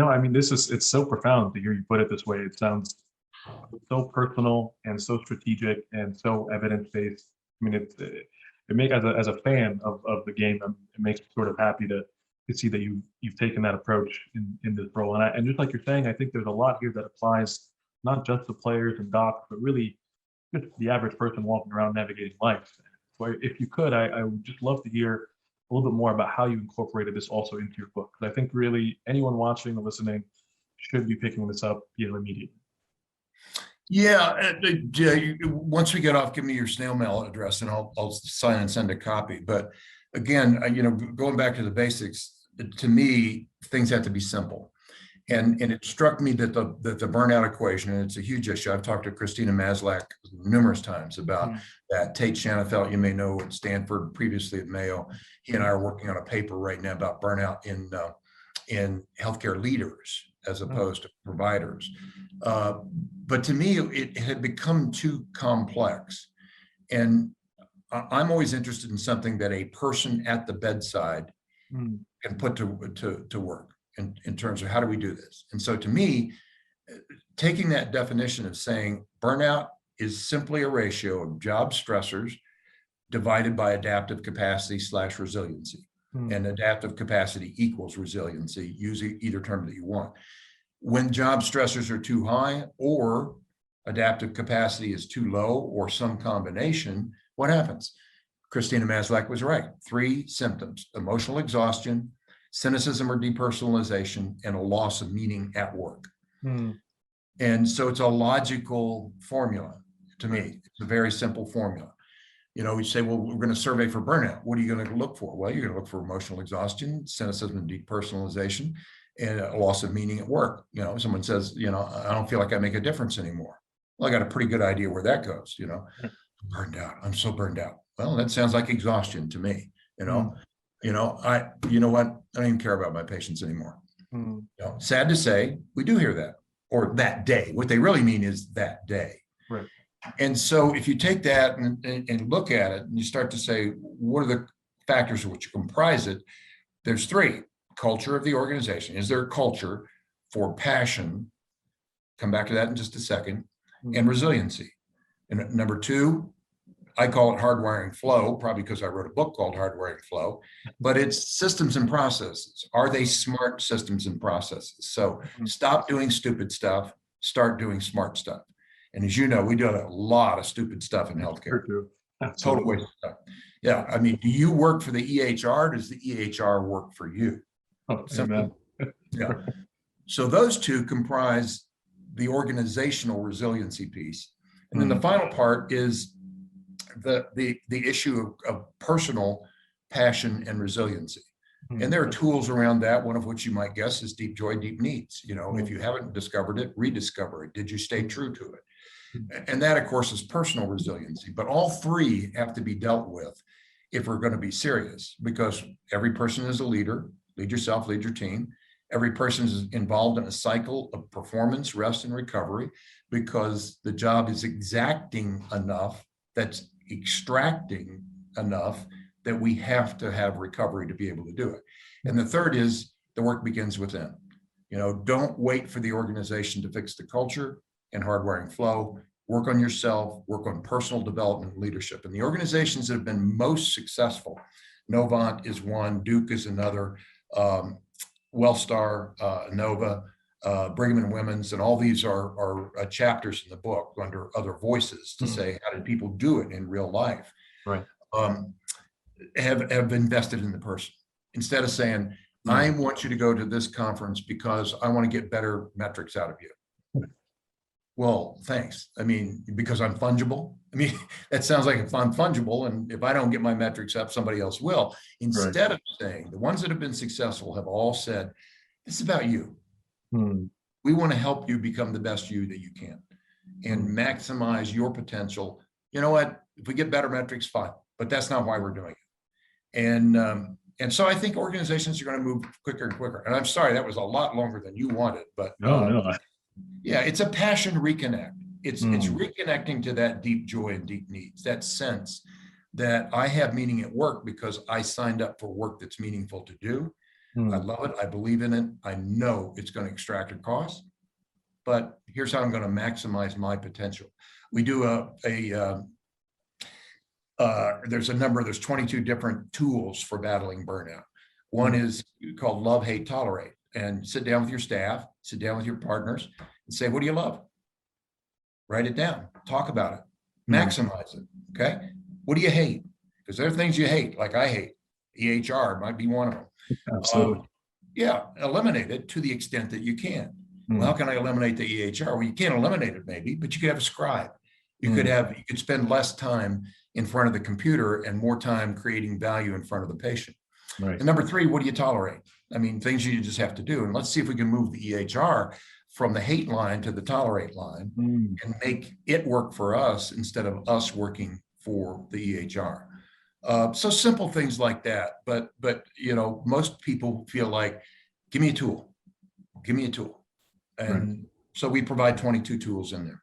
I mean, it's so profound to hear you put it this way. It sounds so personal and so strategic and so evidence-based. I mean, it make as a fan of the game, it makes me sort of happy to see that you've taken that approach in this role. And just like you're saying, I think there's a lot here that applies not just to players and docs, but really just the average person walking around navigating life. So if you could, I would just love to hear a little bit more about how you incorporated this also into your book. Because I think really anyone watching or listening should be picking this up, immediately. Yeah, once we get off, give me your snail mail address and I'll sign and send a copy. But again, going back to the basics, to me, things have to be simple. And it struck me that the burnout equation, and it's a huge issue. I've talked to Christina Maslach numerous times about that. Tate Shanafelt, you may know at Stanford, previously at Mayo. He and I are working on a paper right now about burnout in healthcare leaders as opposed to providers. But to me, it had become too complex. And I'm always interested in something that a person at the bedside can put to work in terms of how do we do this. And so to me, taking that definition of saying burnout is simply a ratio of job stressors divided by adaptive capacity / resiliency. And adaptive capacity equals resiliency, use either term that you want. When job stressors are too high or adaptive capacity is too low or some combination, what happens? Christina Maslach was right. 3 symptoms: emotional exhaustion, cynicism or depersonalization, and a loss of meaning at work. And so it's a logical formula to me. It's a very simple formula. We say, well, we're going to survey for burnout. What are you going to look for? Well, you're going to look for emotional exhaustion, cynicism and depersonalization, and a loss of meaning at work. Someone says, I don't feel like I make a difference anymore. Well, I got a pretty good idea where that goes. Burned out. I'm so burned out. Well, that sounds like exhaustion to me. You know what? I don't even care about my patients anymore. Sad to say, we do hear that, or that day. What they really mean is that day. Right. And so if you take that and look at it, and you start to say, what are the factors which comprise it? There's 3. Culture of the organization. Is there a culture for passion? Come back to that in just a second. And resiliency. And number 2, I call it hardwiring flow, probably because I wrote a book called Hardwiring Flow, but it's systems and processes. Are they smart systems and processes? So stop doing stupid stuff, start doing smart stuff. And as you know, we do a lot of stupid stuff in healthcare. Total waste of stuff. Yeah, I mean, do you work for the EHR? Does the EHR work for you? Simple. Yeah. So those 2 comprise the organizational resiliency piece. And then the final part is the issue of personal passion and resiliency. And there are tools around that, one of which you might guess is deep joy, deep needs. If you haven't discovered it, rediscover it. Did you stay true to it? And that, of course, is personal resiliency. But all 3 have to be dealt with if we're going to be serious, because every person is a leader. Lead yourself, lead your team. Every person is involved in a cycle of performance, rest, and recovery, because the job is exacting enough, that's extracting enough, that we have to have recovery to be able to do it. And the third is the work begins within. Don't wait for the organization to fix the culture. And hardwiring flow, work on yourself, work on personal development and leadership. And the organizations that have been most successful, Novant is one, Duke is another, Wellstar, Nova, Brigham and Women's, and all these are chapters in the book under other voices to say, how did people do it in real life? Right. Have invested in the person. Instead of saying, I want you to go to this conference because I want to get better metrics out of you. Well, thanks. I mean, because I'm fungible. I mean, that sounds like if I'm fungible, and if I don't get my metrics up, somebody else will. Instead of saying, the ones that have been successful have all said, it's about you. We want to help you become the best you that you can and maximize your potential. You know what? If we get better metrics, fine, but that's not why we're doing it. And so I think organizations are going to move quicker and quicker. And I'm sorry, that was a lot longer than you wanted, but no. Yeah, it's a passion reconnect. It's reconnecting to that deep joy and deep needs, that sense that I have meaning at work because I signed up for work that's meaningful to do. I love it. I believe in it. I know it's going to extract a cost, but here's how I'm going to maximize my potential. We do there's 22 different tools for battling burnout. One is called love, hate, tolerate, and sit down with your staff, sit down with your partners and say, what do you love? Write it down, talk about it, maximize it. Okay. What do you hate? Because there are things you hate, like I hate. EHR might be one of them. Absolutely. Yeah, eliminate it to the extent that you can. Well, how can I eliminate the EHR? Well, you can't eliminate it maybe, but you could have a scribe. You could spend less time in front of the computer and more time creating value in front of the patient. Right. And number three, what do you tolerate? I mean, things you just have to do. And let's see if we can move the EHR from the hate line to the tolerate line and make it work for us instead of us working for the EHR. So simple things like that. But most people feel like, give me a tool, give me a tool. And so we provide 22 tools in there.